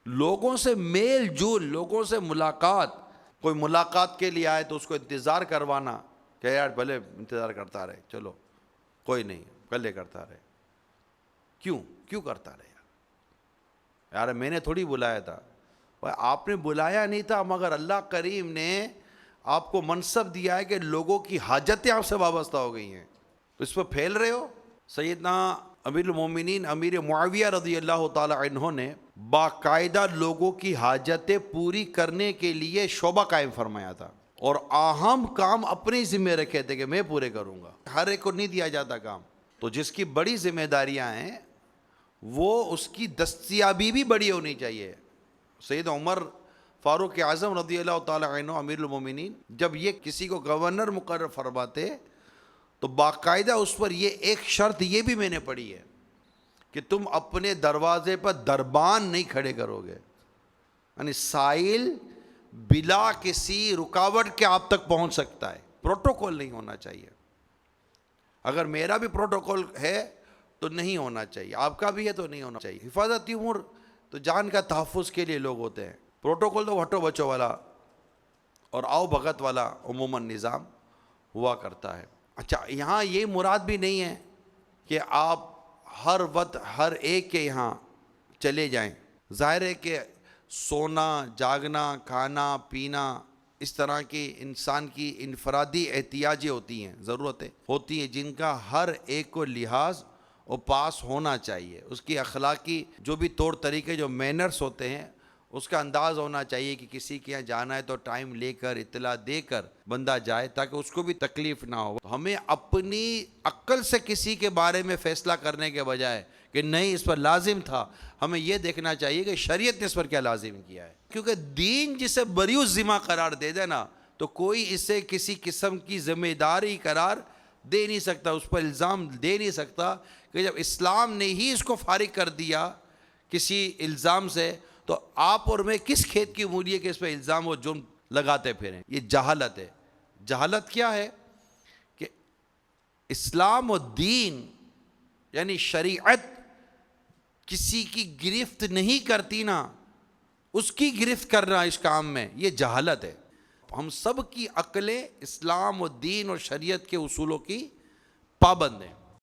لوگوں سے میل جول، لوگوں سے ملاقات. کوئی ملاقات کے لیے آئے تو اس کو انتظار کروانا کہ یار بھلے انتظار کرتا رہے، چلو کوئی نہیں، پہلے کرتا رہے. کیوں کرتا رہے یار میں نے تھوڑی بلایا تھا. آپ نے بلایا نہیں تھا، مگر اللہ کریم نے آپ کو منصب دیا ہے کہ لوگوں کی حاجتیں آپ سے وابستہ ہو گئی ہیں، تو اس پہ پھیل رہے ہو. سیدنا امیر المومنین امیر معاویہ رضی اللہ تعالی عنہ نے باقاعدہ لوگوں کی حاجتیں پوری کرنے کے لیے شعبہ قائم فرمایا تھا، اور اہم کام اپنے ذمہ رکھے تھے کہ میں پورے کروں گا. ہر ایک کو نہیں دیا جاتا کام، تو جس کی بڑی ذمہ داریاں ہیں وہ اس کی دستیابی بھی بڑی ہونی چاہیے. سید عمر فاروق اعظم رضی اللہ تعالی عنہ امیر المومنین جب یہ کسی کو گورنر مقرر فرماتے تو باقاعدہ اس پر یہ ایک شرط یہ بھی میں نے پڑھی ہے کہ تم اپنے دروازے پر دربان نہیں کھڑے کرو گے، یعنی سائل بلا کسی رکاوٹ کے آپ تک پہنچ سکتا ہے. پروٹوکول نہیں ہونا چاہیے. اگر میرا بھی پروٹوکول ہے تو نہیں ہونا چاہیے، آپ کا بھی ہے تو نہیں ہونا چاہیے. حفاظتی امور تو جان کا تحفظ کے لیے لوگ ہوتے ہیں. پروٹوکول تو ہٹو بچوں والا اور آؤ بھگت والا عموماً نظام ہوا کرتا ہے. اچھا، یہاں یہ مراد بھی نہیں ہے کہ آپ ہر وقت ہر ایک کے یہاں چلے جائیں. ظاہر ہے کہ سونا، جاگنا، کھانا پینا، اس طرح کی انسان کی انفرادی احتیاجیں ہوتی ہیں، ضرورتیں ہوتی ہیں جن کا ہر ایک کو لحاظ اور پاس ہونا چاہیے. اس کی اخلاقی جو بھی طور طریقے، جو مینرز ہوتے ہیں، اس کا انداز ہونا چاہیے کہ کسی کے یہاں جانا ہے تو ٹائم لے کر اطلاع دے کر بندہ جائے تاکہ اس کو بھی تکلیف نہ ہو. ہمیں اپنی عقل سے کسی کے بارے میں فیصلہ کرنے کے بجائے کہ نہیں اس پر لازم تھا، ہمیں یہ دیکھنا چاہیے کہ شریعت نے اس پر کیا لازم کیا ہے. کیونکہ دین جسے بریو ذمہ قرار دے دے نا تو کوئی اسے کسی قسم کی ذمہ داری قرار دے نہیں سکتا، اس پر الزام دے نہیں سکتا. کہ جب اسلام نے ہی اس کو فارغ کر دیا کسی الزام سے تو آپ اور میں کس کھیت کی مولی ہے کہ اس پہ الزام و جرم لگاتے پھریں. یہ جہالت ہے. جہالت کیا ہے کہ اسلام و دین یعنی شریعت کسی کی گرفت نہیں کرتی نا، اس کی گرفت کرنا اس کام میں، یہ جہالت ہے. ہم سب کی عقلیں اسلام و دین اور شریعت کے اصولوں کی پابند ہیں.